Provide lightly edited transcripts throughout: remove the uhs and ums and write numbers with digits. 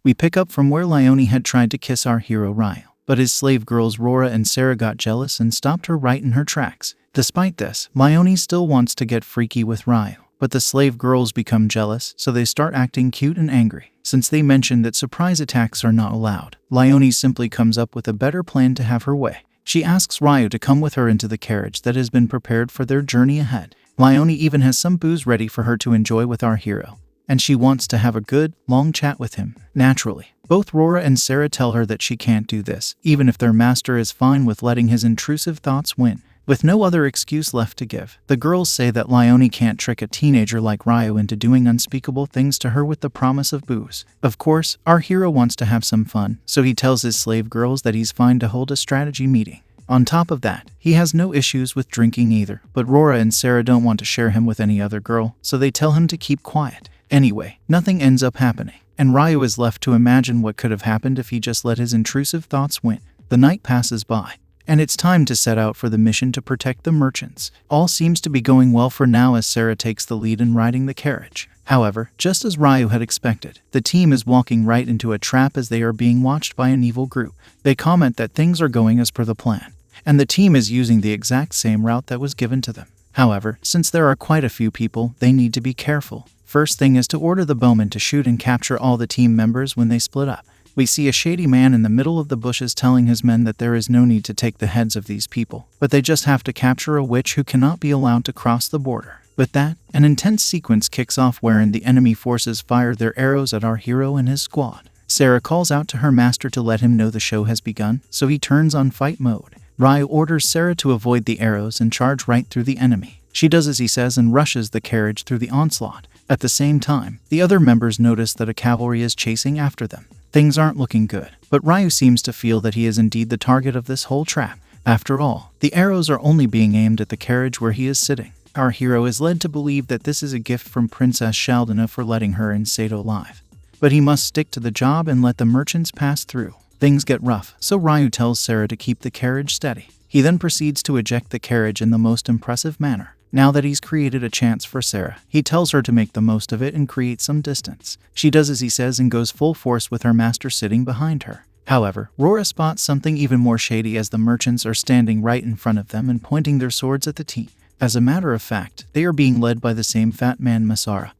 We pick up from where Lione had tried to kiss our hero Ryo, but his slave girls Rora and Sarah got jealous and stopped her right in her tracks. Despite this, Lione still wants to get freaky with Ryo, but the slave girls become jealous, so they start acting cute and angry. Since they mentioned that surprise attacks are not allowed, Lione simply comes up with a better plan to have her way. She asks Ryo to come with her into the carriage that has been prepared for their journey ahead. Lione even has some booze ready for her to enjoy with our hero, and she wants to have a good, long chat with him. Naturally, both Rora and Sarah tell her that she can't do this, even if their master is fine with letting his intrusive thoughts win. With no other excuse left to give, the girls say that Lione can't trick a teenager like Ryo into doing unspeakable things to her with the promise of booze. Of course, our hero wants to have some fun, so he tells his slave girls that he's fine to hold a strategy meeting. On top of that, he has no issues with drinking either, but Rora and Sarah don't want to share him with any other girl, so they tell him to keep quiet. Anyway, nothing ends up happening, and Ryo is left to imagine what could have happened if he just let his intrusive thoughts win. The night passes by, and it's time to set out for the mission to protect the merchants. All seems to be going well for now as Sarah takes the lead in riding the carriage. However, just as Ryo had expected, the team is walking right into a trap as they are being watched by an evil group. They comment that things are going as per the plan, and the team is using the exact same route that was given to them. However, since there are quite a few people, they need to be careful. First thing is to order the bowmen to shoot and capture all the team members when they split up. We see a shady man in the middle of the bushes telling his men that there is no need to take the heads of these people, but they just have to capture a witch who cannot be allowed to cross the border. With that, an intense sequence kicks off wherein the enemy forces fire their arrows at our hero and his squad. Sarah calls out to her master to let him know the show has begun, so he turns on fight mode. Ryo orders Sarah to avoid the arrows and charge right through the enemy. She does as he says and rushes the carriage through the onslaught. At the same time, the other members notice that a cavalry is chasing after them. Things aren't looking good, but Ryo seems to feel that he is indeed the target of this whole trap. After all, the arrows are only being aimed at the carriage where he is sitting. Our hero is led to believe that this is a gift from Princess Shaldana for letting her and Sato live. But he must stick to the job and let the merchants pass through. Things get rough, so Ryo tells Sarah to keep the carriage steady. He then proceeds to eject the carriage in the most impressive manner. Now that he's created a chance for Sarah, he tells her to make the most of it and create some distance. She does as he says and goes full force with her master sitting behind her. However, Rora spots something even more shady as the merchants are standing right in front of them and pointing their swords at the team. As a matter of fact, they are being led by the same fat man Masara,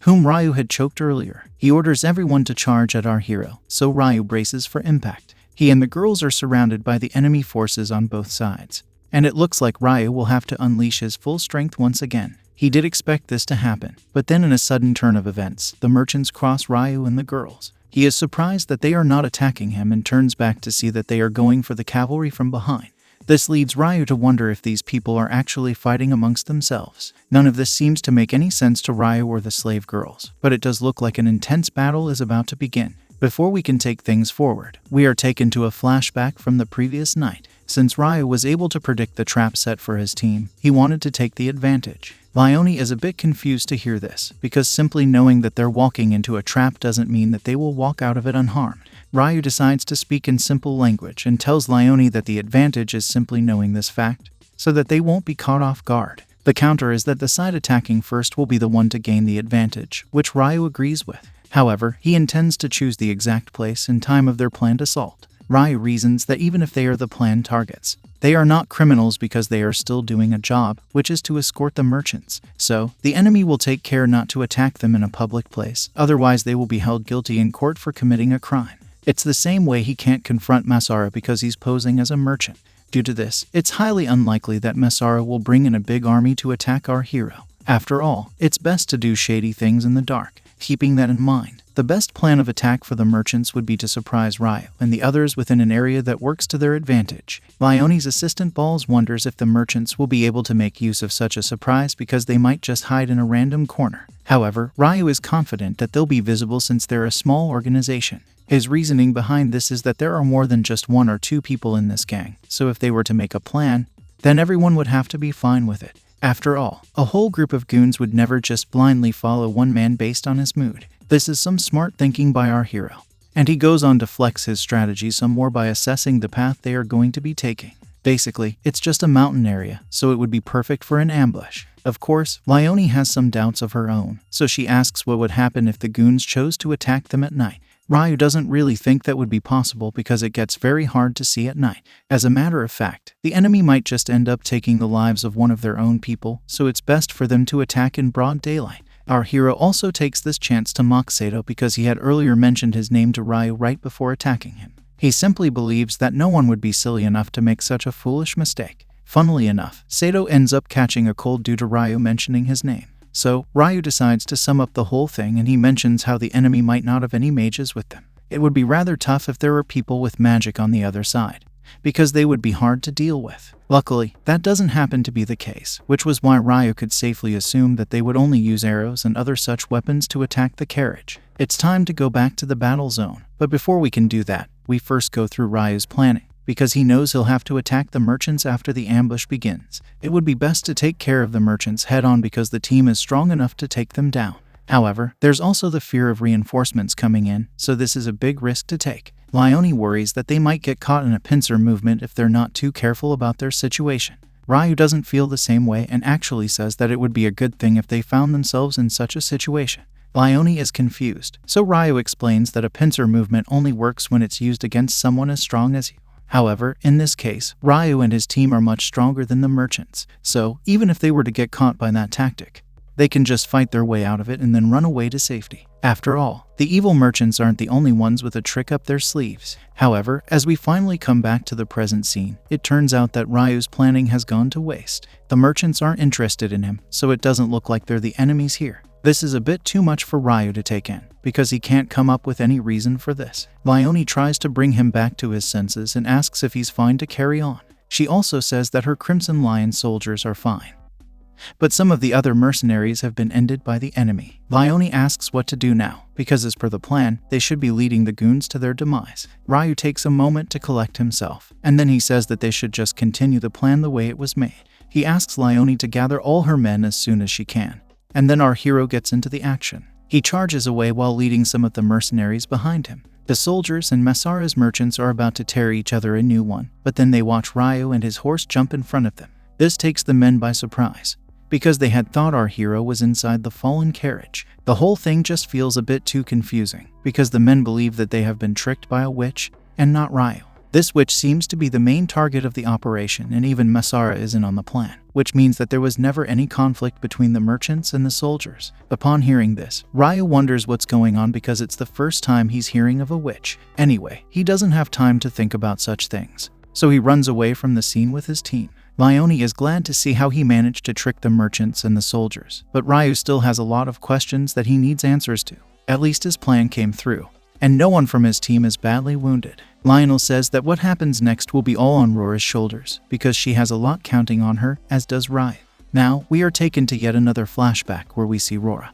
whom Ryo had choked earlier. He orders everyone to charge at our hero, so Ryo braces for impact. He and the girls are surrounded by the enemy forces on both sides, and it looks like Ryo will have to unleash his full strength once again. He did expect this to happen, but then in a sudden turn of events, the merchants cross Ryo and the girls. He is surprised that they are not attacking him and turns back to see that they are going for the cavalry from behind. This leads Ryo to wonder if these people are actually fighting amongst themselves. None of this seems to make any sense to Ryo or the slave girls, but it does look like an intense battle is about to begin. Before we can take things forward, we are taken to a flashback from the previous night. Since Ryo was able to predict the trap set for his team, he wanted to take the advantage. Lione is a bit confused to hear this, because simply knowing that they're walking into a trap doesn't mean that they will walk out of it unharmed. Ryo decides to speak in simple language and tells Lione that the advantage is simply knowing this fact, so that they won't be caught off guard. The counter is that the side attacking first will be the one to gain the advantage, which Ryo agrees with. However, he intends to choose the exact place and time of their planned assault. Ryo reasons that even if they are the planned targets, they are not criminals because they are still doing a job, which is to escort the merchants. So, the enemy will take care not to attack them in a public place, otherwise they will be held guilty in court for committing a crime. It's the same way he can't confront Masara because he's posing as a merchant. Due to this, it's highly unlikely that Masara will bring in a big army to attack our hero. After all, it's best to do shady things in the dark. Keeping that in mind, the best plan of attack for the merchants would be to surprise Ryo and the others within an area that works to their advantage. Lione's assistant Balls wonders if the merchants will be able to make use of such a surprise because they might just hide in a random corner. However, Ryo is confident that they'll be visible since they're a small organization. His reasoning behind this is that there are more than just one or two people in this gang, so if they were to make a plan, then everyone would have to be fine with it. After all, a whole group of goons would never just blindly follow one man based on his mood. This is some smart thinking by our hero, and he goes on to flex his strategy some more by assessing the path they are going to be taking. Basically, it's just a mountain area, so it would be perfect for an ambush. Of course, Lione has some doubts of her own, so she asks what would happen if the goons chose to attack them at night. Ryu doesn't really think that would be possible because it gets very hard to see at night. As a matter of fact, the enemy might just end up taking the lives of one of their own people, so it's best for them to attack in broad daylight. Our hero also takes this chance to mock Sato because he had earlier mentioned his name to Ryu right before attacking him. He simply believes that no one would be silly enough to make such a foolish mistake. Funnily enough, Sato ends up catching a cold due to Ryu mentioning his name. So, Ryu decides to sum up the whole thing and he mentions how the enemy might not have any mages with them. It would be rather tough if there were people with magic on the other side, because they would be hard to deal with. Luckily, that doesn't happen to be the case, which was why Ryu could safely assume that they would only use arrows and other such weapons to attack the carriage. It's time to go back to the battle zone, but before we can do that, we first go through Ryu's planning. Because he knows he'll have to attack the merchants after the ambush begins. It would be best to take care of the merchants head-on because the team is strong enough to take them down. However, there's also the fear of reinforcements coming in, so this is a big risk to take. Lione worries that they might get caught in a pincer movement if they're not too careful about their situation. Ryu doesn't feel the same way and actually says that it would be a good thing if they found themselves in such a situation. Lione is confused, so Ryu explains that a pincer movement only works when it's used against someone as strong as you. However, in this case, Ryu and his team are much stronger than the merchants, so even if they were to get caught by that tactic, they can just fight their way out of it and then run away to safety. After all, the evil merchants aren't the only ones with a trick up their sleeves. However, as we finally come back to the present scene, it turns out that Ryu's planning has gone to waste. The merchants aren't interested in him, so it doesn't look like they're the enemies here. This is a bit too much for Ryu to take in, because he can't come up with any reason for this. Lione tries to bring him back to his senses and asks if he's fine to carry on. She also says that her Crimson Lion soldiers are fine, but some of the other mercenaries have been ended by the enemy. Lione asks what to do now, because as per the plan, they should be leading the goons to their demise. Ryu takes a moment to collect himself, and then he says that they should just continue the plan the way it was made. He asks Lione to gather all her men as soon as she can. And then our hero gets into the action. He charges away while leading some of the mercenaries behind him. The soldiers and Masara's merchants are about to tear each other a new one, but then they watch Ryu and his horse jump in front of them. This takes the men by surprise, because they had thought our hero was inside the fallen carriage. The whole thing just feels a bit too confusing, because the men believe that they have been tricked by a witch, and not Ryu. This witch seems to be the main target of the operation, and even Masara isn't on the plan, which means that there was never any conflict between the merchants and the soldiers. Upon hearing this, Ryu wonders what's going on because it's the first time he's hearing of a witch. Anyway, he doesn't have time to think about such things, so he runs away from the scene with his team. Lione is glad to see how he managed to trick the merchants and the soldiers, but Ryu still has a lot of questions that he needs answers to. At least his plan came through, and no one from his team is badly wounded. Lionel says that what happens next will be all on Rora's shoulders, because she has a lot counting on her, as does Ryu. Now, we are taken to yet another flashback where we see Rora,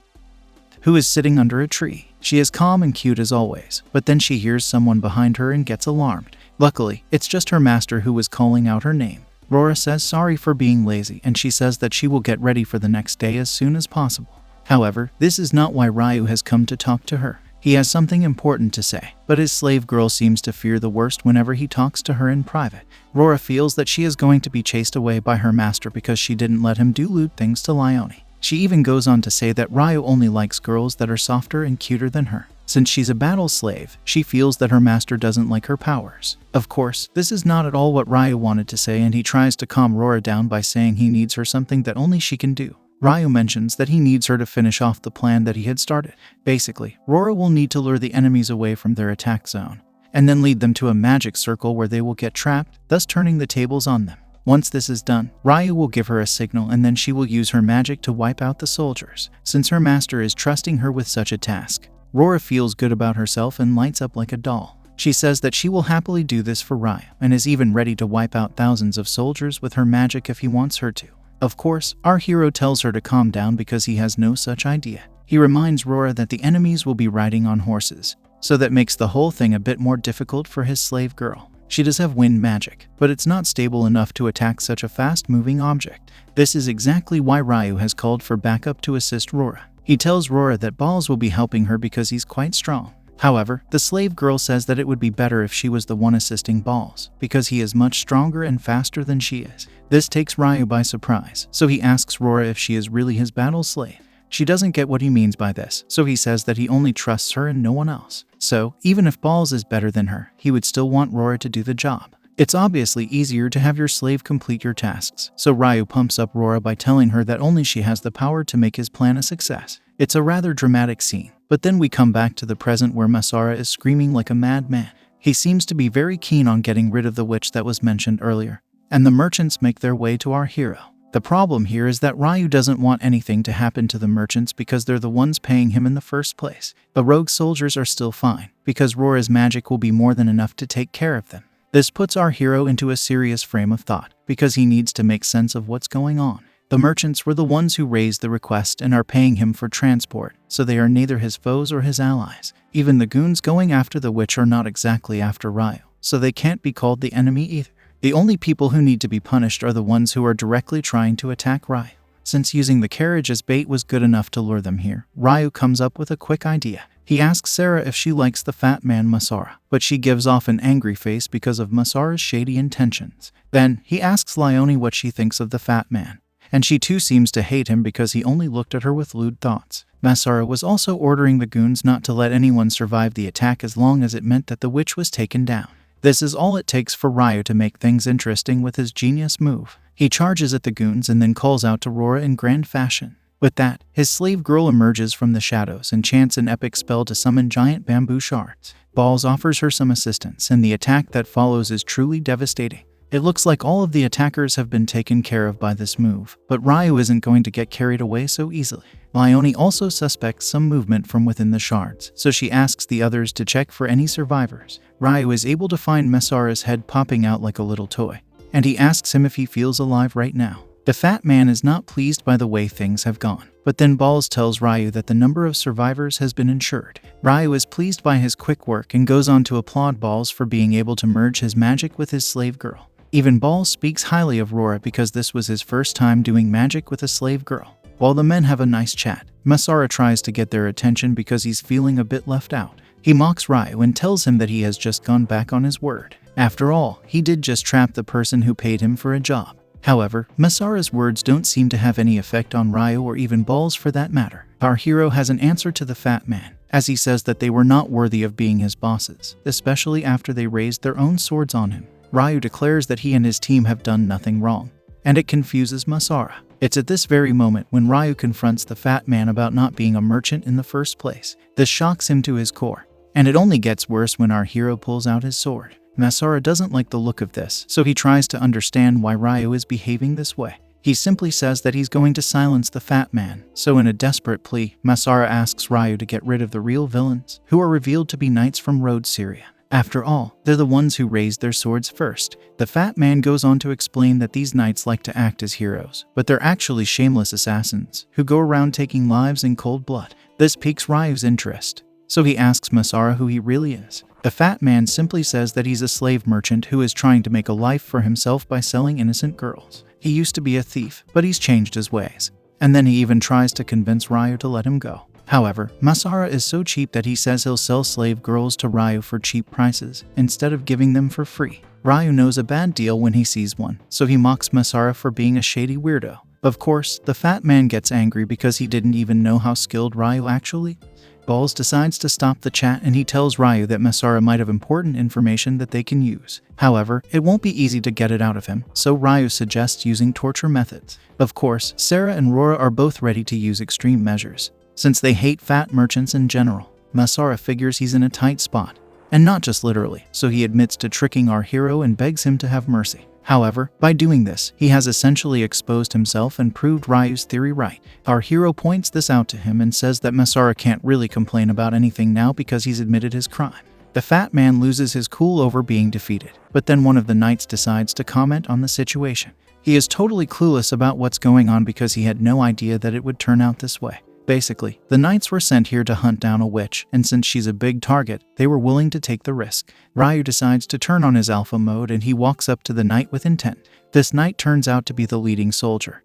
who is sitting under a tree. She is calm and cute as always, but then she hears someone behind her and gets alarmed. Luckily, it's just her master who is calling out her name. Rora says sorry for being lazy, and she says that she will get ready for the next day as soon as possible. However, this is not why Ryu has come to talk to her. He has something important to say, but his slave girl seems to fear the worst whenever he talks to her in private. Rora feels that she is going to be chased away by her master because she didn't let him do lewd things to Lione. She even goes on to say that Ryu only likes girls that are softer and cuter than her. Since she's a battle slave, she feels that her master doesn't like her powers. Of course, this is not at all what Ryu wanted to say, and he tries to calm Rora down by saying he needs her something that only she can do. Ryu mentions that he needs her to finish off the plan that he had started. Basically, Rora will need to lure the enemies away from their attack zone, and then lead them to a magic circle where they will get trapped, thus turning the tables on them. Once this is done, Ryu will give her a signal and then she will use her magic to wipe out the soldiers. Since her master is trusting her with such a task, Rora feels good about herself and lights up like a doll. She says that she will happily do this for Ryu, and is even ready to wipe out thousands of soldiers with her magic if he wants her to. Of course, our hero tells her to calm down because he has no such idea. He reminds Rora that the enemies will be riding on horses, so that makes the whole thing a bit more difficult for his slave girl. She does have wind magic, but it's not stable enough to attack such a fast-moving object. This is exactly why Ryu has called for backup to assist Rora. He tells Rora that Balls will be helping her because he's quite strong. However, the slave girl says that it would be better if she was the one assisting Balls, because he is much stronger and faster than she is. This takes Ryu by surprise, so he asks Rora if she is really his battle slave. She doesn't get what he means by this, so he says that he only trusts her and no one else. So, even if Balls is better than her, he would still want Rora to do the job. It's obviously easier to have your slave complete your tasks, so Ryu pumps up Rora by telling her that only she has the power to make his plan a success. It's a rather dramatic scene, but then we come back to the present where Masara is screaming like a madman. He seems to be very keen on getting rid of the witch that was mentioned earlier, and the merchants make their way to our hero. The problem here is that Ryu doesn't want anything to happen to the merchants because they're the ones paying him in the first place. The rogue soldiers are still fine, because Rora's magic will be more than enough to take care of them. This puts our hero into a serious frame of thought, because he needs to make sense of what's going on. The merchants were the ones who raised the request and are paying him for transport, so they are neither his foes or his allies. Even the goons going after the witch are not exactly after Ryu, so they can't be called the enemy either. The only people who need to be punished are the ones who are directly trying to attack Ryu. Since using the carriage as bait was good enough to lure them here, Ryu comes up with a quick idea. He asks Sarah if she likes the fat man Masara, but she gives off an angry face because of Masara's shady intentions. Then, he asks Leone what she thinks of the fat man, and she too seems to hate him because he only looked at her with lewd thoughts. Masara was also ordering the goons not to let anyone survive the attack as long as it meant that the witch was taken down. This is all it takes for Ryu to make things interesting with his genius move. He charges at the goons and then calls out to Rora in grand fashion. With that, his slave girl emerges from the shadows and chants an epic spell to summon giant bamboo shards. Balls offers her some assistance, and the attack that follows is truly devastating. It looks like all of the attackers have been taken care of by this move, but Ryu isn't going to get carried away so easily. Leone also suspects some movement from within the shards, so she asks the others to check for any survivors. Ryu is able to find Masara's head popping out like a little toy, and he asks him if he feels alive right now. The fat man is not pleased by the way things have gone, but then Balls tells Ryu that the number of survivors has been ensured. Ryu is pleased by his quick work and goes on to applaud Balls for being able to merge his magic with his slave girl. Even Balls speaks highly of Rora because this was his first time doing magic with a slave girl. While the men have a nice chat, Masara tries to get their attention because he's feeling a bit left out. He mocks Ryu and tells him that he has just gone back on his word. After all, he did just trap the person who paid him for a job. However, Masara's words don't seem to have any effect on Ryu or even Balls for that matter. Our hero has an answer to the fat man, as he says that they were not worthy of being his bosses, especially after they raised their own swords on him. Ryu declares that he and his team have done nothing wrong, and it confuses Masara. It's at this very moment when Ryu confronts the fat man about not being a merchant in the first place. This shocks him to his core, and it only gets worse when our hero pulls out his sword. Masara doesn't like the look of this, so he tries to understand why Ryu is behaving this way. He simply says that he's going to silence the fat man, so in a desperate plea, Masara asks Ryu to get rid of the real villains, who are revealed to be knights from Rhodes, Syria. After all, they're the ones who raised their swords first. The fat man goes on to explain that these knights like to act as heroes, but they're actually shameless assassins who go around taking lives in cold blood. This piques Ryu's interest, so he asks Masara who he really is. The fat man simply says that he's a slave merchant who is trying to make a life for himself by selling innocent girls. He used to be a thief, but he's changed his ways. And then he even tries to convince Ryu to let him go. However, Masara is so cheap that he says he'll sell slave girls to Ryu for cheap prices, instead of giving them for free. Ryu knows a bad deal when he sees one, so he mocks Masara for being a shady weirdo. Of course, the fat man gets angry because he didn't even know how skilled Ryu actually. Balls decides to stop the chat and he tells Ryu that Masara might have important information that they can use. However, it won't be easy to get it out of him, so Ryu suggests using torture methods. Of course, Sarah and Rora are both ready to use extreme measures, since they hate fat merchants in general. Masara figures he's in a tight spot, and not just literally, so he admits to tricking our hero and begs him to have mercy. However, by doing this, he has essentially exposed himself and proved Ryu's theory right. Our hero points this out to him and says that Masara can't really complain about anything now because he's admitted his crime. The fat man loses his cool over being defeated, but then one of the knights decides to comment on the situation. He is totally clueless about what's going on because he had no idea that it would turn out this way. Basically, the knights were sent here to hunt down a witch, and since she's a big target, they were willing to take the risk. Ryu decides to turn on his alpha mode and he walks up to the knight with intent. This knight turns out to be the leading soldier,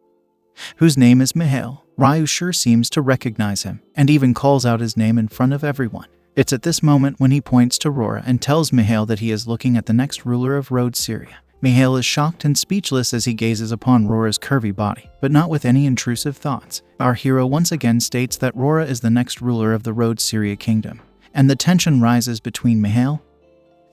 whose name is Mihail. Ryu sure seems to recognize him, and even calls out his name in front of everyone. It's at this moment when he points to Rora and tells Mihail that he is looking at the next ruler of Rhodes, Syria. Mihail is shocked and speechless as he gazes upon Rora's curvy body, but not with any intrusive thoughts. Our hero once again states that Rora is the next ruler of the Rhodes Syria kingdom, and the tension rises between Mihail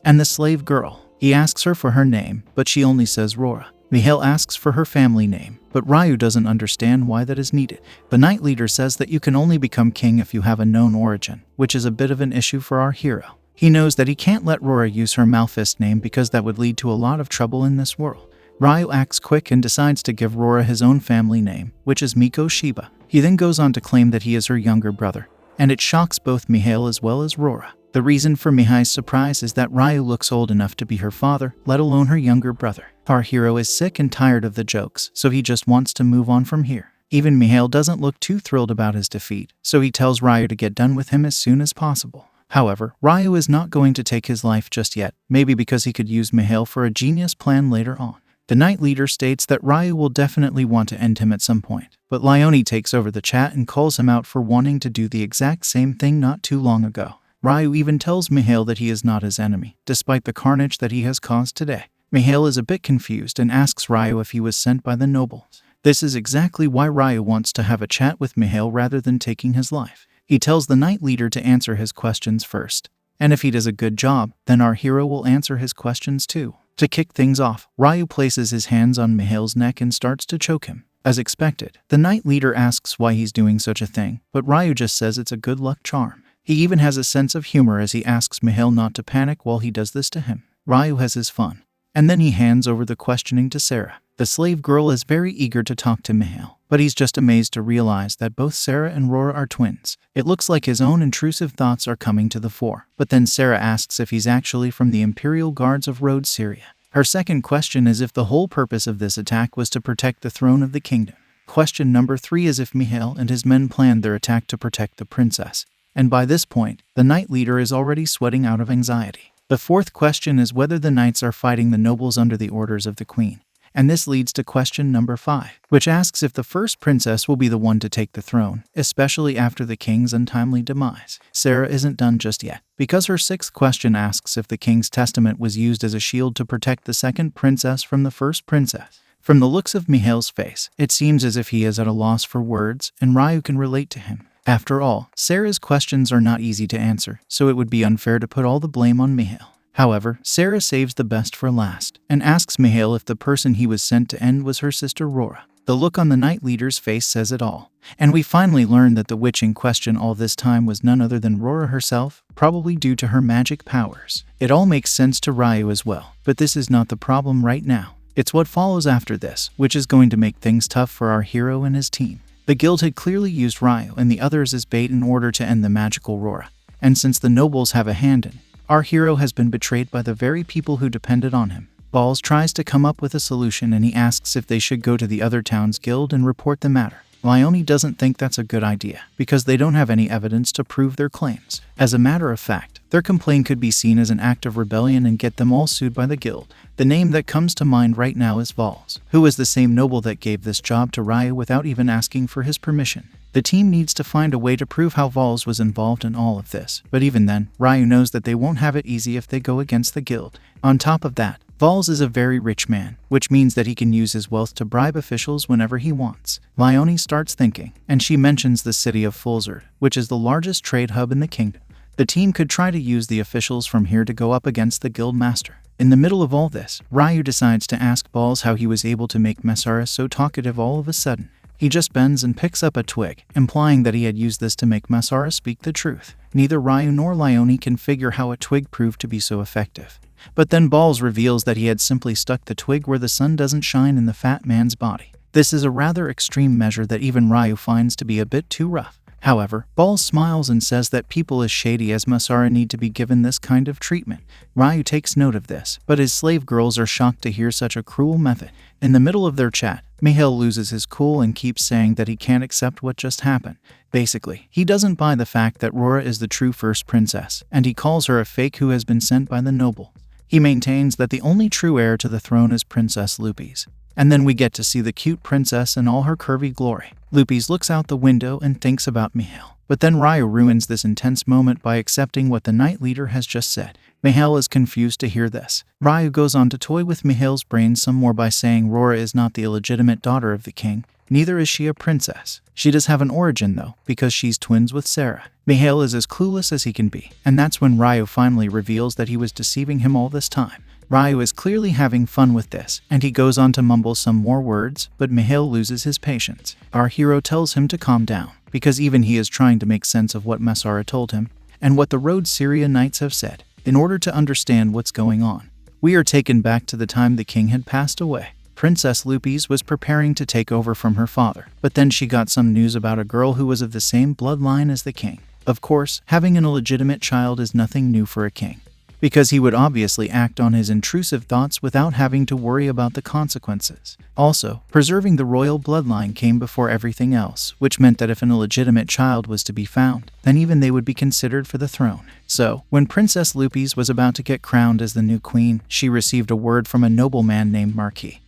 and the slave girl. He asks her for her name, but she only says Rora. Mihail asks for her family name, but Ryu doesn't understand why that is needed. The Knight Leader says that you can only become king if you have a known origin, which is a bit of an issue for our hero. He knows that he can't let Rora use her Malphist name because that would lead to a lot of trouble in this world. Ryu acts quick and decides to give Rora his own family name, which is Miko Shiba. He then goes on to claim that he is her younger brother, and it shocks both Mihail as well as Rora. The reason for Mihail's surprise is that Ryu looks old enough to be her father, let alone her younger brother. Our hero is sick and tired of the jokes, so he just wants to move on from here. Even Mihail doesn't look too thrilled about his defeat, so he tells Ryu to get done with him as soon as possible. However, Ryu is not going to take his life just yet, maybe because he could use Mihail for a genius plan later on. The Knight Leader states that Ryu will definitely want to end him at some point, but Leone takes over the chat and calls him out for wanting to do the exact same thing not too long ago. Ryu even tells Mihail that he is not his enemy, despite the carnage that he has caused today. Mihail is a bit confused and asks Ryu if he was sent by the nobles. This is exactly why Ryu wants to have a chat with Mihail rather than taking his life. He tells the Knight Leader to answer his questions first, and if he does a good job, then our hero will answer his questions too. To kick things off, Ryu places his hands on Mihail's neck and starts to choke him. As expected, the Knight Leader asks why he's doing such a thing, but Ryu just says it's a good luck charm. He even has a sense of humor as he asks Mihail not to panic while he does this to him. Ryu has his fun, and then he hands over the questioning to Sarah. The slave girl is very eager to talk to Mihail, but he's just amazed to realize that both Sarah and Rora are twins. It looks like his own intrusive thoughts are coming to the fore, but then Sarah asks if he's actually from the Imperial Guards of Rhodes Syria. Her second question is if the whole purpose of this attack was to protect the throne of the kingdom. Question number 3 is if Mihail and his men planned their attack to protect the princess. And by this point, the Knight Leader is already sweating out of anxiety. The fourth question is whether the knights are fighting the nobles under the orders of the queen. And this leads to question number 5, which asks if the first princess will be the one to take the throne, especially after the king's untimely demise. Sarah isn't done just yet, because her sixth question asks if the king's testament was used as a shield to protect the second princess from the first princess. From the looks of Mihail's face, it seems as if he is at a loss for words, and Ryu can relate to him. After all, Sarah's questions are not easy to answer, so it would be unfair to put all the blame on Mihail. However, Sarah saves the best for last, and asks Mihail if the person he was sent to end was her sister Rora. The look on the Knight Leader's face says it all, and we finally learn that the witch in question all this time was none other than Rora herself, probably due to her magic powers. It all makes sense to Ryu as well, but this is not the problem right now. It's what follows after this, which is going to make things tough for our hero and his team. The guild had clearly used Ryu and the others as bait in order to end the magical Rora, and since the nobles have a hand in it, our hero has been betrayed by the very people who depended on him. Balls tries to come up with a solution and he asks if they should go to the other town's guild and report the matter. Leone doesn't think that's a good idea, because they don't have any evidence to prove their claims. As a matter of fact, their complaint could be seen as an act of rebellion and get them all sued by the guild. The name that comes to mind right now is Valls, who is the same noble that gave this job to Ryu without even asking for his permission. The team needs to find a way to prove how Valls was involved in all of this, but even then, Ryu knows that they won't have it easy if they go against the guild. On top of that, Valls is a very rich man, which means that he can use his wealth to bribe officials whenever he wants. Leone starts thinking, and she mentions the city of Fulzard, which is the largest trade hub in the kingdom. The team could try to use the officials from here to go up against the guild master. In the middle of all this, Ryu decides to ask Balls how he was able to make Masara so talkative all of a sudden. He just bends and picks up a twig, implying that he had used this to make Masara speak the truth. Neither Ryu nor Leone can figure how a twig proved to be so effective. But then Balls reveals that he had simply stuck the twig where the sun doesn't shine in the fat man's body. This is a rather extreme measure that even Ryu finds to be a bit too rough. However, Balls smiles and says that people as shady as Masara need to be given this kind of treatment. Ryu takes note of this, but his slave girls are shocked to hear such a cruel method. In the middle of their chat, Mihail loses his cool and keeps saying that he can't accept what just happened. Basically, he doesn't buy the fact that Rora is the true first princess, and he calls her a fake who has been sent by the noble. He maintains that the only true heir to the throne is Princess Lupis. And then we get to see the cute princess in all her curvy glory. Lupis looks out the window and thinks about Mihail. But then Ryu ruins this intense moment by accepting what the Knight Leader has just said. Mihail is confused to hear this. Ryu goes on to toy with Mihail's brain some more by saying Rora is not the illegitimate daughter of the king. Neither is she a princess. She does have an origin though, because she's twins with Sarah. Mihail is as clueless as he can be, and that's when Ryu finally reveals that he was deceiving him all this time. Ryu is clearly having fun with this, and he goes on to mumble some more words, but Mihail loses his patience. Our hero tells him to calm down, because even he is trying to make sense of what Masara told him, and what the Road Syria Knights have said, in order to understand what's going on. We are taken back to the time the king had passed away. Princess Lupis was preparing to take over from her father, but then she got some news about a girl who was of the same bloodline as the king. Of course, having an illegitimate child is nothing new for a king, because he would obviously act on his intrusive thoughts without having to worry about the consequences. Also, preserving the royal bloodline came before everything else, which meant that if an illegitimate child was to be found, then even they would be considered for the throne. So, when Princess Lupis was about to get crowned as the new queen, she received a word from a nobleman named Marquis,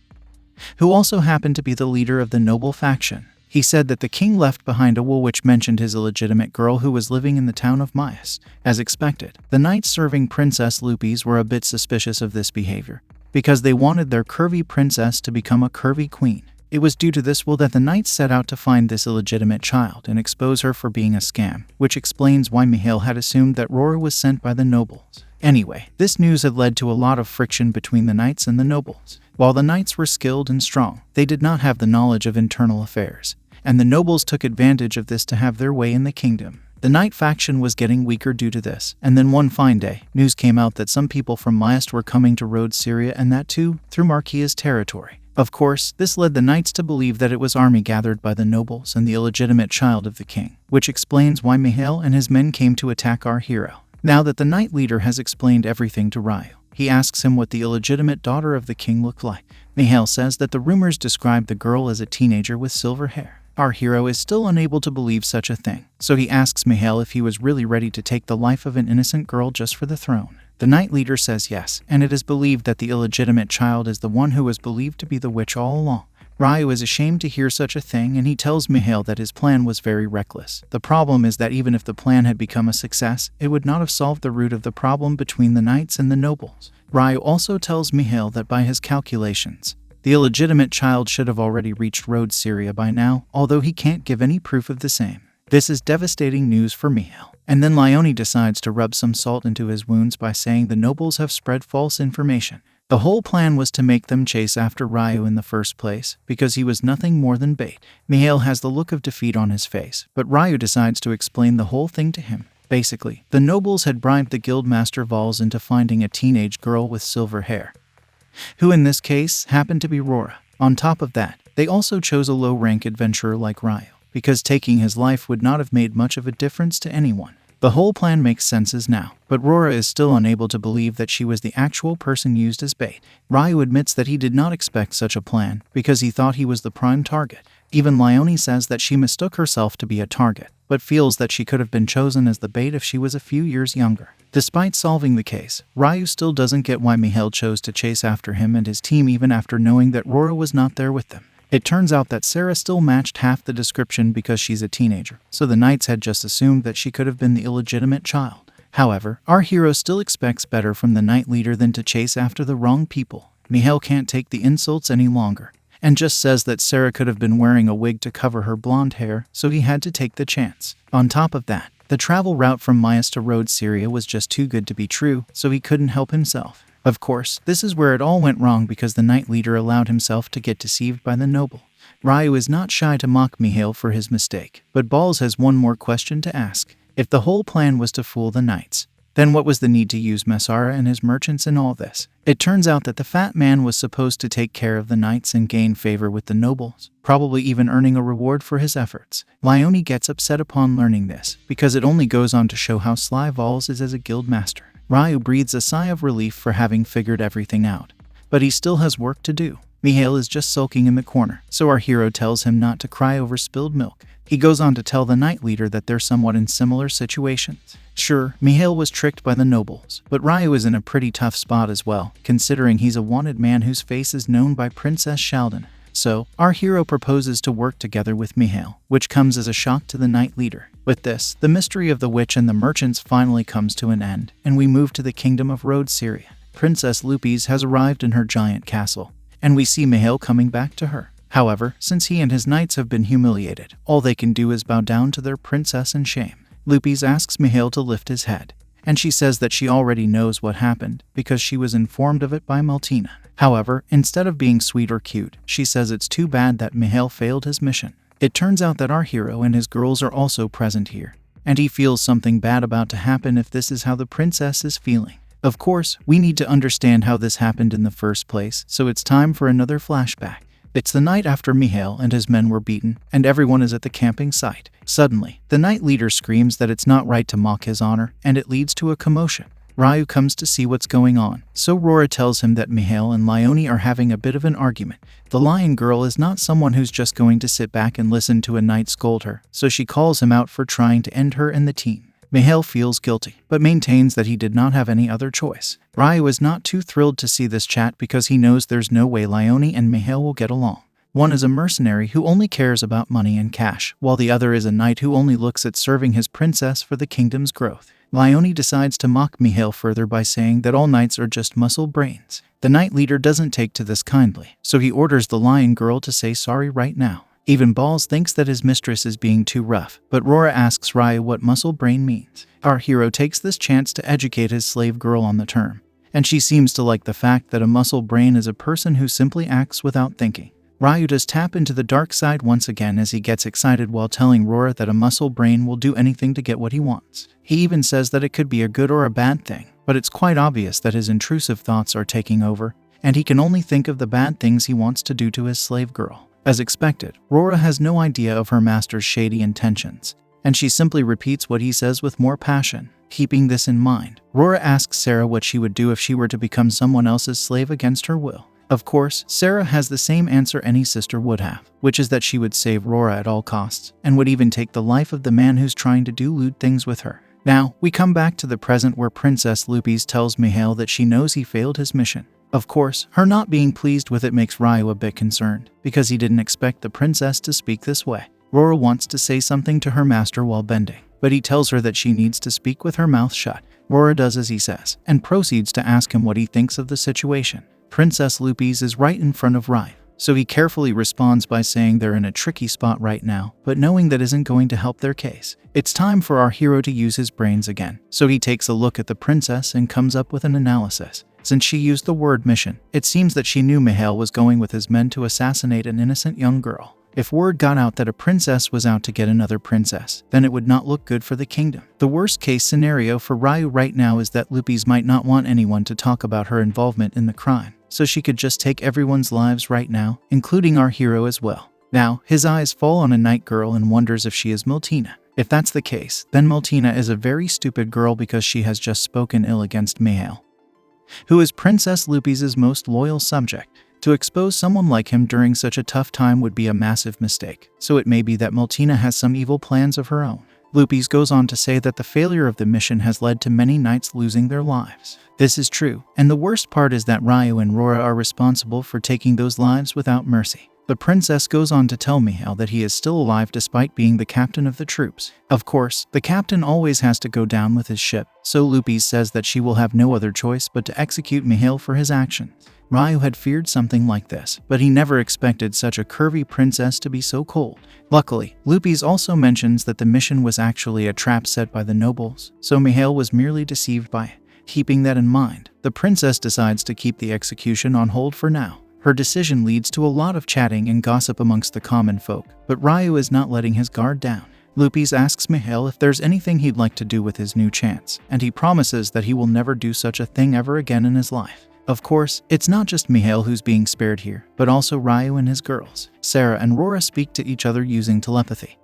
who also happened to be the leader of the noble faction. He said that the king left behind a will which mentioned his illegitimate girl who was living in the town of Myas. As expected, the knights serving Princess Lupis were a bit suspicious of this behavior, because they wanted their curvy princess to become a curvy queen. It was due to this will that the knights set out to find this illegitimate child and expose her for being a scam, which explains why Mihail had assumed that Rora was sent by the nobles. Anyway, this news had led to a lot of friction between the knights and the nobles. While the knights were skilled and strong, they did not have the knowledge of internal affairs, and the nobles took advantage of this to have their way in the kingdom. The knight faction was getting weaker due to this, and then one fine day, news came out that some people from Myas were coming to Road Syria, and that too, through Marquia's territory. Of course, this led the knights to believe that it was army gathered by the nobles and the illegitimate child of the king, which explains why Mihail and his men came to attack our hero. Now that the knight leader has explained everything to Ryu, he asks him what the illegitimate daughter of the king looked like. Mihail says that the rumors describe the girl as a teenager with silver hair. Our hero is still unable to believe such a thing, so he asks Mihail if he was really ready to take the life of an innocent girl just for the throne. The knight leader says yes, and it is believed that the illegitimate child is the one who was believed to be the witch all along. Ryu is ashamed to hear such a thing, and he tells Mihail that his plan was very reckless. The problem is that even if the plan had become a success, it would not have solved the root of the problem between the knights and the nobles. Ryu also tells Mihail that by his calculations, the illegitimate child should have already reached Road Syria by now, although he can't give any proof of the same. This is devastating news for Mihail. And then Leone decides to rub some salt into his wounds by saying the nobles have spread false information. The whole plan was to make them chase after Ryu in the first place, because he was nothing more than bait. Mihail has the look of defeat on his face, but Ryu decides to explain the whole thing to him. Basically, the nobles had bribed the guildmaster Vals into finding a teenage girl with silver hair, who in this case happened to be Rora. On top of that, they also chose a low-rank adventurer like Ryu, because taking his life would not have made much of a difference to anyone. The whole plan makes sense now, but Rora is still unable to believe that she was the actual person used as bait. Ryu admits that he did not expect such a plan, because he thought he was the prime target. Even Leone says that she mistook herself to be a target, but feels that she could have been chosen as the bait if she was a few years younger. Despite solving the case, Ryu still doesn't get why Mihail chose to chase after him and his team even after knowing that Rora was not there with them. It turns out that Sarah still matched half the description because she's a teenager, so the knights had just assumed that she could have been the illegitimate child. However, our hero still expects better from the knight leader than to chase after the wrong people. Mihail can't take the insults any longer, and just says that Sarah could have been wearing a wig to cover her blonde hair, so he had to take the chance. On top of that, the travel route from Myas to Road Syria was just too good to be true, so he couldn't help himself. Of course, this is where it all went wrong because the knight leader allowed himself to get deceived by the noble. Ryu is not shy to mock Mihail for his mistake, but Balls has one more question to ask. If the whole plan was to fool the knights, then what was the need to use Masara and his merchants in all this? It turns out that the fat man was supposed to take care of the knights and gain favor with the nobles, probably even earning a reward for his efforts. Leone gets upset upon learning this, because it only goes on to show how sly Vals is as a guild master. Ryu breathes a sigh of relief for having figured everything out, but he still has work to do. Mihail is just sulking in the corner, so our hero tells him not to cry over spilled milk. He goes on to tell the knight leader that they're somewhat in similar situations. Sure, Mihail was tricked by the nobles, but Ryu is in a pretty tough spot as well, considering he's a wanted man whose face is known by Princess Sheldon. So, our hero proposes to work together with Mihail, which comes as a shock to the Knight Leader. With this, the mystery of the witch and the merchants finally comes to an end, and we move to the kingdom of Rhodes, Syria. Princess Lupis has arrived in her giant castle, and we see Mihail coming back to her. However, since he and his knights have been humiliated, all they can do is bow down to their princess in shame. Lupis asks Mihail to lift his head, and she says that she already knows what happened because she was informed of it by Maltina. However, instead of being sweet or cute, she says it's too bad that Mihail failed his mission. It turns out that our hero and his girls are also present here, and he feels something bad about to happen if this is how the princess is feeling. Of course, we need to understand how this happened in the first place, so it's time for another flashback. It's the night after Mihail and his men were beaten, and everyone is at the camping site. Suddenly, the Knight Leader screams that it's not right to mock his honor, and it leads to a commotion. Ryu comes to see what's going on, so Rora tells him that Mihail and Leone are having a bit of an argument. The lion girl is not someone who's just going to sit back and listen to a knight scold her, so she calls him out for trying to end her and the team. Mihail feels guilty, but maintains that he did not have any other choice. Ryu is not too thrilled to see this chat because he knows there's no way Leone and Mihail will get along. One is a mercenary who only cares about money and cash, while the other is a knight who only looks at serving his princess for the kingdom's growth. Leone decides to mock Mihail further by saying that all knights are just muscle brains. The Knight Leader doesn't take to this kindly, so he orders the lion girl to say sorry right now. Even Balls thinks that his mistress is being too rough, but Rora asks Ryu what muscle brain means. Our hero takes this chance to educate his slave girl on the term, and she seems to like the fact that a muscle brain is a person who simply acts without thinking. Ryu does tap into the dark side once again as he gets excited while telling Rora that a muscle brain will do anything to get what he wants. He even says that it could be a good or a bad thing, but it's quite obvious that his intrusive thoughts are taking over, and he can only think of the bad things he wants to do to his slave girl. As expected, Rora has no idea of her master's shady intentions, and she simply repeats what he says with more passion. Keeping this in mind, Rora asks Sarah what she would do if she were to become someone else's slave against her will. Of course, Sarah has the same answer any sister would have, which is that she would save Rora at all costs, and would even take the life of the man who's trying to do lewd things with her. Now, we come back to the present where Princess Lupis tells Mihail that she knows he failed his mission. Of course, her not being pleased with it makes Ryu a bit concerned, because he didn't expect the princess to speak this way. Rora wants to say something to her master while bending, but he tells her that she needs to speak with her mouth shut. Rora does as he says, and proceeds to ask him what he thinks of the situation. Princess Lupis is right in front of Ryu, so he carefully responds by saying they're in a tricky spot right now, but knowing that isn't going to help their case. It's time for our hero to use his brains again, so he takes a look at the princess and comes up with an analysis. Since she used the word mission, it seems that she knew Mihail was going with his men to assassinate an innocent young girl. If word got out that a princess was out to get another princess, then it would not look good for the kingdom. The worst case scenario for Ryu right now is that Lupis might not want anyone to talk about her involvement in the crime, so she could just take everyone's lives right now, including our hero as well. Now, his eyes fall on a night girl and wonders if she is Maltina. If that's the case, then Maltina is a very stupid girl because she has just spoken ill against Mihail, who is Princess Lupis' most loyal subject. To expose someone like him during such a tough time would be a massive mistake, so it may be that Maltina has some evil plans of her own. Lupis goes on to say that the failure of the mission has led to many knights losing their lives. This is true, and the worst part is that Ryu and Rora are responsible for taking those lives without mercy. The princess goes on to tell Mihail that he is still alive despite being the captain of the troops. Of course, the captain always has to go down with his ship, so Lupis says that she will have no other choice but to execute Mihail for his actions. Ryu had feared something like this, but he never expected such a curvy princess to be so cold. Luckily, Lupis also mentions that the mission was actually a trap set by the nobles, so Mihail was merely deceived by it. Keeping that in mind, the princess decides to keep the execution on hold for now. Her decision leads to a lot of chatting and gossip amongst the common folk, but Ryu is not letting his guard down. Lupis asks Mihail if there's anything he'd like to do with his new chance, and he promises that he will never do such a thing ever again in his life. Of course, it's not just Mihail who's being spared here, but also Ryu and his girls. Sarah and Rora speak to each other using telepathy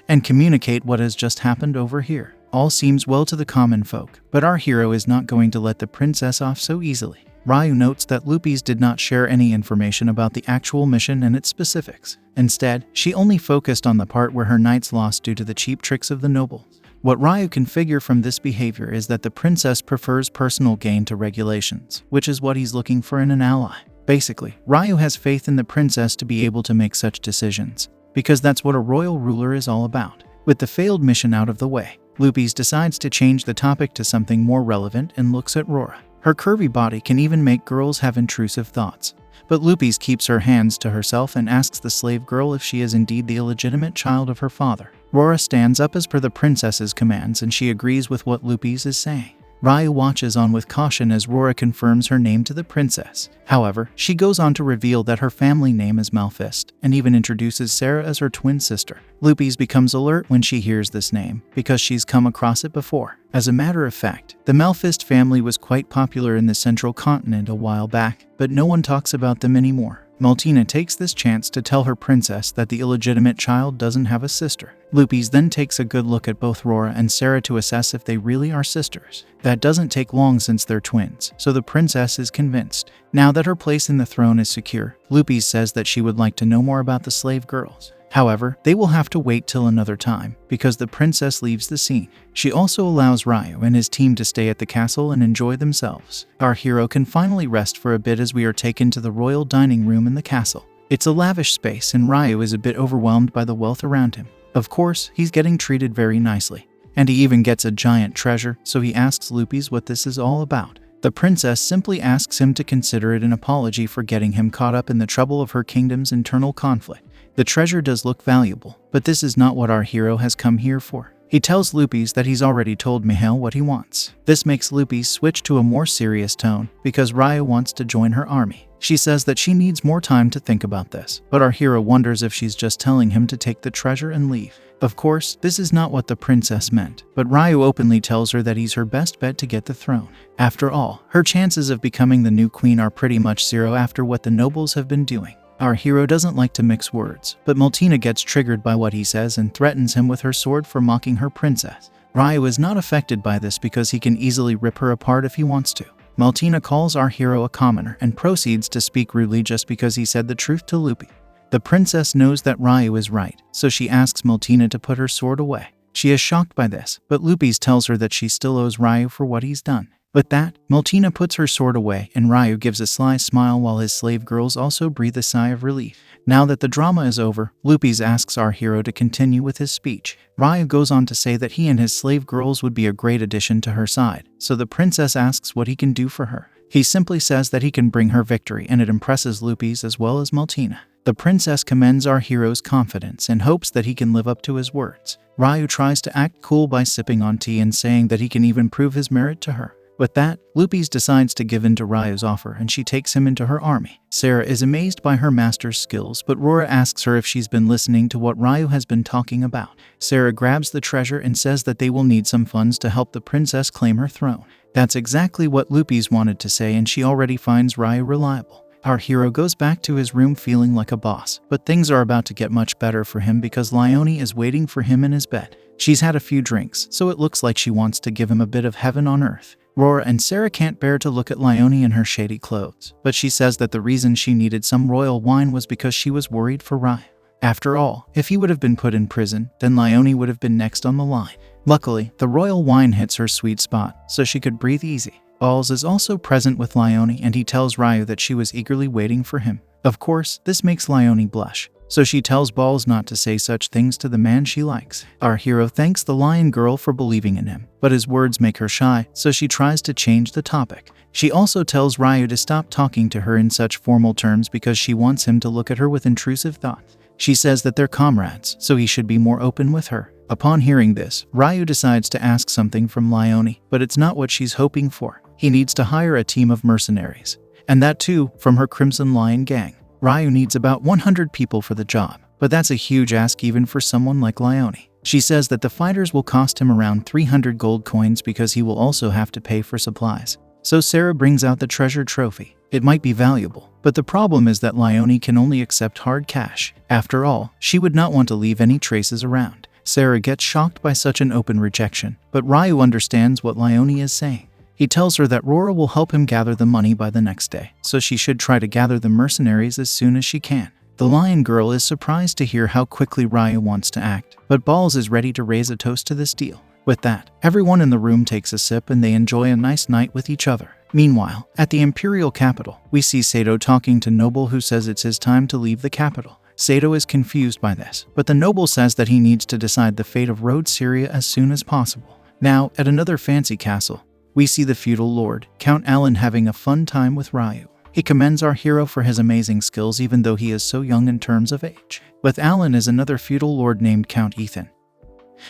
and communicate what has just happened over here. All seems well to the common folk, but our hero is not going to let the princess off so easily. Ryu notes that Lupis did not share any information about the actual mission and its specifics. Instead, she only focused on the part where her knights lost due to the cheap tricks of the nobles. What Ryu can figure from this behavior is that the princess prefers personal gain to regulations, which is what he's looking for in an ally. Basically, Ryu has faith in the princess to be able to make such decisions, because that's what a royal ruler is all about. With the failed mission out of the way, Lupis decides to change the topic to something more relevant and looks at Rora. Her curvy body can even make girls have intrusive thoughts. But Lupis keeps her hands to herself and asks the slave girl if she is indeed the illegitimate child of her father. Rora stands up as per the princess's commands and she agrees with what Lupis is saying. Ryu watches on with caution as Rora confirms her name to the princess. However, she goes on to reveal that her family name is Malfist, and even introduces Sarah as her twin sister. Lupis becomes alert when she hears this name, because she's come across it before. As a matter of fact, the Malfist family was quite popular in the central continent a while back, but no one talks about them anymore. Maltina takes this chance to tell her princess that the illegitimate child doesn't have a sister. Lupis then takes a good look at both Rora and Sarah to assess if they really are sisters. That doesn't take long since they're twins, so the princess is convinced. Now that her place in the throne is secure, Lupis says that she would like to know more about the slave girls. However, they will have to wait till another time, because the princess leaves the scene. She also allows Ryu and his team to stay at the castle and enjoy themselves. Our hero can finally rest for a bit as we are taken to the royal dining room in the castle. It's a lavish space and Ryu is a bit overwhelmed by the wealth around him. Of course, he's getting treated very nicely. And he even gets a giant treasure, so he asks Lupis what this is all about. The princess simply asks him to consider it an apology for getting him caught up in the trouble of her kingdom's internal conflict. The treasure does look valuable, but this is not what our hero has come here for. He tells Lupis that he's already told Mihail what he wants. This makes Lupis switch to a more serious tone, because Ryu wants to join her army. She says that she needs more time to think about this, but our hero wonders if she's just telling him to take the treasure and leave. Of course, this is not what the princess meant, but Ryu openly tells her that he's her best bet to get the throne. After all, her chances of becoming the new queen are pretty much zero after what the nobles have been doing. Our hero doesn't like to mix words, but Maltina gets triggered by what he says and threatens him with her sword for mocking her princess. Ryu is not affected by this because he can easily rip her apart if he wants to. Maltina calls our hero a commoner and proceeds to speak rudely just because he said the truth to Lupis. The princess knows that Ryu is right, so she asks Maltina to put her sword away. She is shocked by this, but Lupis tells her that she still owes Ryu for what he's done. With that, Maltina puts her sword away and Ryu gives a sly smile while his slave girls also breathe a sigh of relief. Now that the drama is over, Lupis asks our hero to continue with his speech. Ryu goes on to say that he and his slave girls would be a great addition to her side, so the princess asks what he can do for her. He simply says that he can bring her victory and it impresses Lupis as well as Maltina. The princess commends our hero's confidence and hopes that he can live up to his words. Ryu tries to act cool by sipping on tea and saying that he can even prove his merit to her. With that, Lupis decides to give in to Ryu's offer and she takes him into her army. Sarah is amazed by her master's skills, but Rora asks her if she's been listening to what Ryu has been talking about. Sarah grabs the treasure and says that they will need some funds to help the princess claim her throne. That's exactly what Lupis wanted to say and she already finds Ryu reliable. Our hero goes back to his room feeling like a boss, but things are about to get much better for him because Leonie is waiting for him in his bed. She's had a few drinks, so it looks like she wants to give him a bit of heaven on earth. Rora and Sarah can't bear to look at Leonie in her shady clothes, but she says that the reason she needed some royal wine was because she was worried for Ryu. After all, if he would have been put in prison, then Leonie would have been next on the line. Luckily, the royal wine hits her sweet spot, so she could breathe easy. Balls is also present with Leonie and he tells Ryu that she was eagerly waiting for him. Of course, this makes Leonie blush, so she tells Balls not to say such things to the man she likes. Our hero thanks the lion girl for believing in him, but his words make her shy, so she tries to change the topic. She also tells Ryu to stop talking to her in such formal terms because she wants him to look at her with intrusive thoughts. She says that they're comrades, so he should be more open with her. Upon hearing this, Ryu decides to ask something from Leonie, but it's not what she's hoping for. He needs to hire a team of mercenaries, and that too from her Crimson Lion gang. Ryu needs about 100 people for the job, but that's a huge ask even for someone like Leonie. She says that the fighters will cost him around 300 gold coins because he will also have to pay for supplies. So Sarah brings out the treasure trophy. It might be valuable, but the problem is that Leonie can only accept hard cash. After all, she would not want to leave any traces around. Sarah gets shocked by such an open rejection, but Ryu understands what Leonie is saying. He tells her that Rora will help him gather the money by the next day, so she should try to gather the mercenaries as soon as she can. The lion girl is surprised to hear how quickly Ryu wants to act, but Balls is ready to raise a toast to this deal. With that, everyone in the room takes a sip and they enjoy a nice night with each other. Meanwhile, at the Imperial capital, we see Sato talking to Noble, who says it's his time to leave the capital. Sato is confused by this, but the noble says that he needs to decide the fate of Rhodes Syria as soon as possible. Now, at another fancy castle, we see the feudal lord, Count Alan, having a fun time with Ryu. He commends our hero for his amazing skills even though he is so young in terms of age. With Alan is another feudal lord named Count Ethan,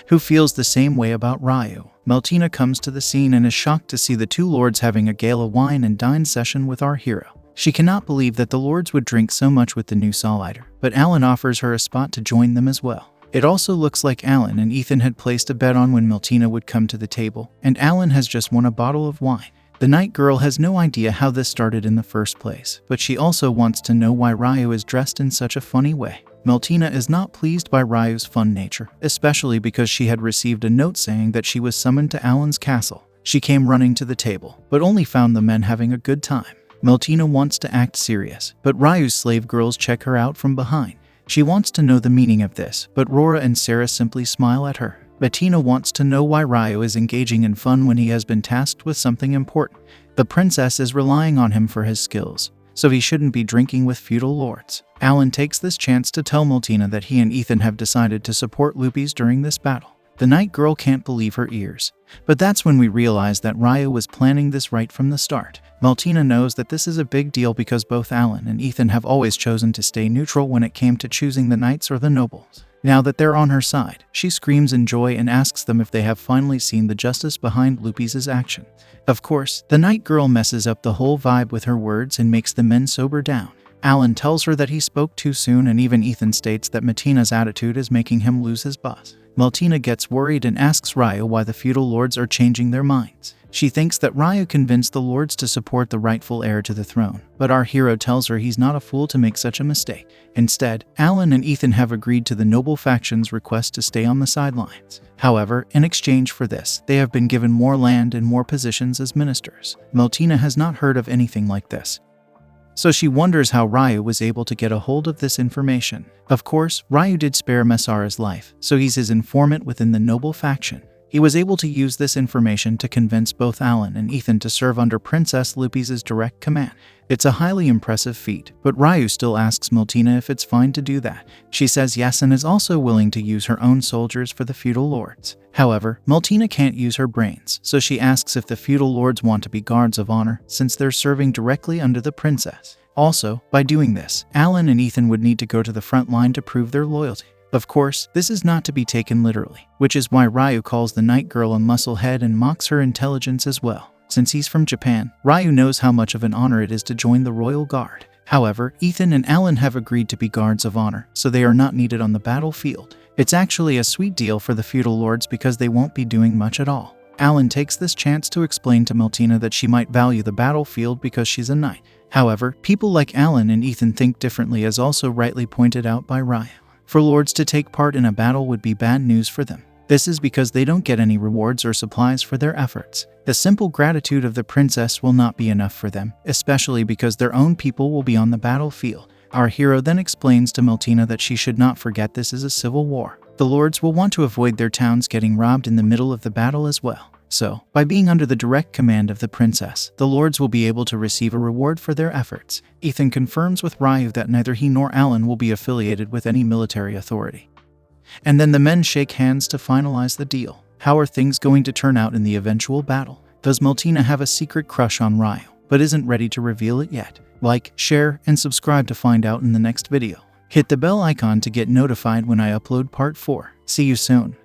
who feels the same way about Ryu. Meltina comes to the scene and is shocked to see the two lords having a gala wine and dine session with our hero. She cannot believe that the lords would drink so much with the new Solider, but Alan offers her a spot to join them as well. It also looks like Alan and Ethan had placed a bet on when Meltina would come to the table, and Alan has just won a bottle of wine. The night girl has no idea how this started in the first place, but she also wants to know why Ryu is dressed in such a funny way. Meltina is not pleased by Ryu's fun nature, especially because she had received a note saying that she was summoned to Alan's castle. She came running to the table, but only found the men having a good time. Meltina wants to act serious, but Ryu's slave girls check her out from behind. She wants to know the meaning of this, but Rora and Sarah simply smile at her. Bettina wants to know why Ryu is engaging in fun when he has been tasked with something important. The princess is relying on him for his skills, so he shouldn't be drinking with feudal lords. Alan takes this chance to tell Meltina that he and Ethan have decided to support Lupis during this battle. The night girl can't believe her ears, but that's when we realize that Ryu was planning this right from the start. Meltina knows that this is a big deal because both Alan and Ethan have always chosen to stay neutral when it came to choosing the knights or the nobles. Now that they're on her side, she screams in joy and asks them if they have finally seen the justice behind Lupis' action. Of course, the night girl messes up the whole vibe with her words and makes the men sober down. Alan tells her that he spoke too soon, and even Ethan states that Meltina's attitude is making him lose his buzz. Meltina gets worried and asks Ryu why the feudal lords are changing their minds. She thinks that Ryu convinced the lords to support the rightful heir to the throne, but our hero tells her he's not a fool to make such a mistake. Instead, Alan and Ethan have agreed to the noble faction's request to stay on the sidelines. However, in exchange for this, they have been given more land and more positions as ministers. Meltina has not heard of anything like this, so she wonders how Ryu was able to get a hold of this information. Of course, Ryu did spare Masara's life, so he's his informant within the noble faction. He was able to use this information to convince both Alan and Ethan to serve under Princess Lupis' direct command. It's a highly impressive feat, but Ryu still asks Meltina if it's fine to do that. She says yes and is also willing to use her own soldiers for the feudal lords. However, Meltina can't use her brains, so she asks if the feudal lords want to be guards of honor since they're serving directly under the princess. Also, by doing this, Alan and Ethan would need to go to the front line to prove their loyalty. Of course, this is not to be taken literally, which is why Ryu calls the night girl a musclehead and mocks her intelligence as well. Since he's from Japan, Ryu knows how much of an honor it is to join the royal guard. However, Ethan and Alan have agreed to be guards of honor, so they are not needed on the battlefield. It's actually a sweet deal for the feudal lords because they won't be doing much at all. Alan takes this chance to explain to Meltina that she might value the battlefield because she's a knight. However, people like Alan and Ethan think differently, as also rightly pointed out by Ryu. For lords to take part in a battle would be bad news for them. This is because they don't get any rewards or supplies for their efforts. The simple gratitude of the princess will not be enough for them, especially because their own people will be on the battlefield. Our hero then explains to Meltina that she should not forget this is a civil war. The lords will want to avoid their towns getting robbed in the middle of the battle as well. So, by being under the direct command of the princess, the lords will be able to receive a reward for their efforts. Ethan confirms with Ryu that neither he nor Alan will be affiliated with any military authority. And then the men shake hands to finalize the deal. How are things going to turn out in the eventual battle? Does Meltina have a secret crush on Ryu, but isn't ready to reveal it yet? Like, share, and subscribe to find out in the next video. Hit the bell icon to get notified when I upload part 4. See you soon.